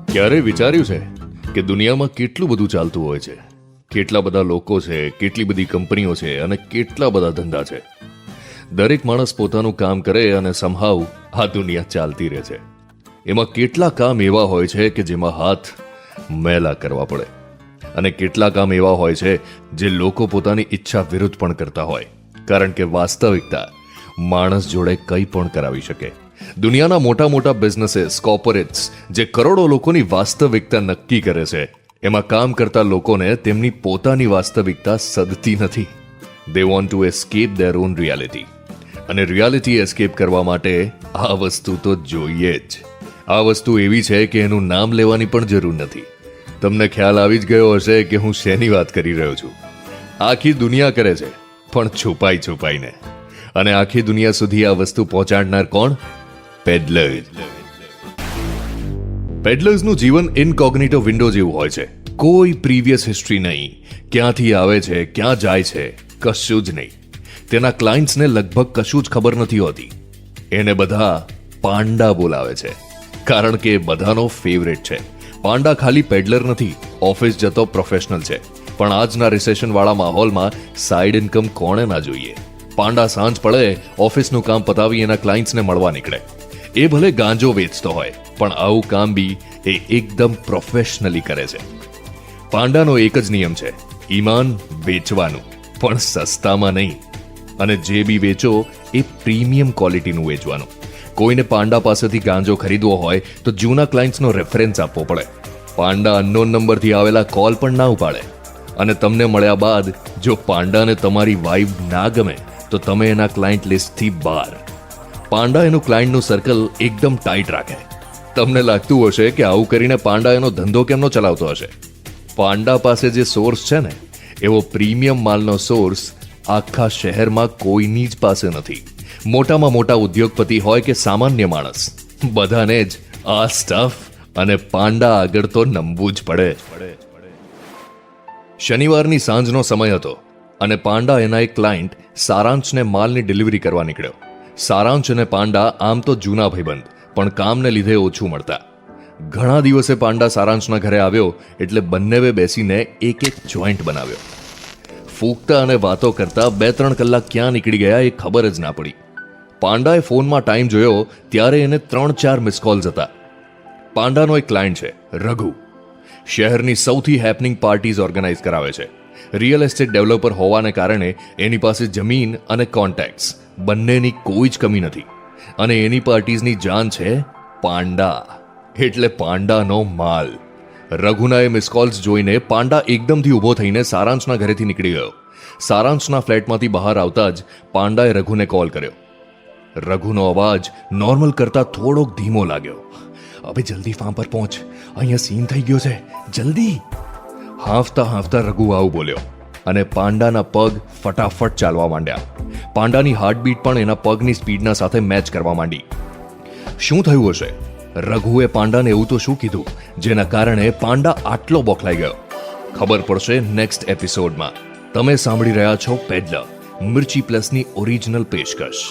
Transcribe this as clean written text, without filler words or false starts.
ક્યારે વિચાર્યું છે કે દુનિયામાં કેટલું બધું ચાલતું હોય છે, કેટલા બધા લોકો છે, કેટલી બધી કંપનીઓ છે અને કેટલા બધા ધંધા છે. દરેક માણસ પોતાનું કામ કરે અને સમહાવ આ દુનિયા ચાલતી રહે છે. એમાં કેટલા કામ એવા હોય છે કે જેમાં હાથ મેલા કરવા પડે અને કેટલા કામ એવા હોય છે જે લોકો પોતાની ઈચ્છા વિરુદ્ધ પણ કરતા હોય, કારણ કે વાસ્તવિકતા માણસ જોડે કંઈ પણ કરાવી શકે. દુનિયાના મોટા મોટા બિઝનેસીસ, કોર્પોરેટ્સ જે કરોડો લોકોની વાસ્તવિકતા નક્કી કરે છે, એમાં કામ કરતા લોકોને તેમની પોતાની વાસ્તવિકતા સદતી નથી. They want to escape there on reality. અને રિયાલિટી એસ્કેપ કરવા માટે આ વસ્તુ તો જોઈએ જ. આ વસ્તુ એવી છે કે એનું નામ લેવાની પણ જરૂર નથી. તમને ખ્યાલ આવી જ ગયો હશે કે હું શેની વાત કરી રહ્યો છું. આખી દુનિયા કરે છે, પણ છુપાઈ છુપાઈને. અને આખી દુનિયા સુધી આ વસ્તુ પહોંચાડનાર કોણ? પેડલર્સ. પેડલર્સનું જીવન ઇનકોગ્નિટો વિન્ડો જેવું હોય છે. કોઈ પ્રીવિયસ હિસ્ટ્રી નહીં, ક્યાંથી આવે છે, ક્યાં જાય છે, કશું જ નહીં. તેના ક્લાયન્ટ્સને લગભગ કશું જ ખબર નથી હોતી. એને બધા પાંડા બોલાવે છે, કારણ કે બધાનો ફેવરેટ છે. પાંડા ખાલી પેડલર નથી, ઓફિસ જતો પ્રોફેશનલ છે. પણ આજના રિસેશનવાળા માહોલમાં સાઇડ ઇન્કમ કોણે ના જોઈએ? પાંડા સાંજ પડે ઓફિસનું કામ પતાવી એના ક્લાયન્ટ્સને મળવા નીકળે. એ ભલે ગાંજો વેચતો હોય, પણ આવું કામ બી એ એકદમ પ્રોફેશનલી કરે છે. પાંડાનો એક જ નિયમ છે, ઈમાન વેચવાનું, પણ સસ્તામાં નહીં. અને જે બી વેચો એ પ્રીમિયમ ક્વોલિટીનું વેચવાનું. કોઈને પાંડા પાસેથી ગાંજો ખરીદવો હોય તો જૂના ક્લાયન્ટ્સનો રેફરન્સ આપવો પડે. પાંડા અનનોન નંબરથી આવેલા કોલ પણ ના ઉપાડે. અને તમને મળ્યા બાદ જો પાંડાને તમારી વાઇબ ના ગમે તો તમે એના ક્લાયન્ટ લિસ્ટથી બહાર. પાંડા એનું ક્લાયન્ટનું સર્કલ એકદમ ટાઈટ રાખે. તમને લાગતું હશે કે આવું કરીને પાંડા એનો ધંધો કેમનો ચલાવતો હશે? પાંડા પાસે જે સોર્સ છે ને, એવો પ્રીમિયમ માલનો સોર્સ આખા શહેરમાં કોઈની જ પાસે નથી. મોટામાં મોટા ઉદ્યોગપતિ હોય કે સામાન્ય માણસ, બધાને જ આ સ્ટફ અને પાંડા આગળ તો નમવું જ પડે. શનિવારની સાંજનો સમય હતો અને પાંડા એના એક ક્લાયન્ટ સારાંશને માલની ડિલિવરી કરવા નીકળ્યો. સારાંશ અને પાંડા આમ તો જૂના ભાઈબંધ, પણ કામને લીધે ઓછું મળતા. ઘણા દિવસે પાંડા સારાંશના ઘરે આવ્યો એટલે બંનેવે બેસીને એક જોઈન્ટ બનાવ્યો. ફૂંકતા અને વાતો કરતા 2-3 કલાક ક્યાં નીકળી ગયા એ ખબર જ ના પડી. પાંડાએ ફોનમાં ટાઈમ જોયો ત્યારે એને 3-4 મિસ કોલ્સ હતા. પાંડાનો એક ક્લાયન્ટ છે, રઘુ. શહેરની સૌથી હેપનિંગ પાર્ટીઝ ઓર્ગેનાઇઝ કરાવે છે. રિયલ એસ્ટેટ ડેવલપર હોવાને કારણે એની પાસે જમીન અને કોન્ટેક્ટ્સ બંનેની કોઈ જ કમી નથી. અને એની પાર્ટીઝની જાન છે પાંડા, એટલે પાંડાનો માલ. રઘુના એ મિસ કોલ્સ જોઈને પાંડા એકદમથી ઊભો થઈને સારાંશના ઘરેથી નીકળી ગયો. સારાંશના ફ્લેટમાંથી બહાર આવતા જ પાંડાએ રઘુને કોલ કર્યો. રઘુનો અવાજ નોર્મલ કરતા થોડોક ધીમો લાગ્યો. હવે જલ્દી ફાર્મ પર પહોંચ, અહીંયા સીન થઈ ગયો છે, જલ્દી. હાંફતા હાંફતા રઘુ આવું બોલ્યો અને પાંડાના પગ ફટાફટ ચાલવા માંડ્યા. પાંડાની હાર્ટબીટ પણ એના પગની સ્પીડના સાથે મેચ કરવા માંડી. શું થયું હશે? રઘુએ પાંડાને એવું તો શું કીધું જેના કારણે પાંડા આટલો બોખલાઈ ગયો? ખબર પડશે નેક્સ્ટ એપિસોડમાં. તમે સાંભળી રહ્યા છો પેડલર, મિર્ચી પ્લસની ઓરિજિનલ પેશકશ.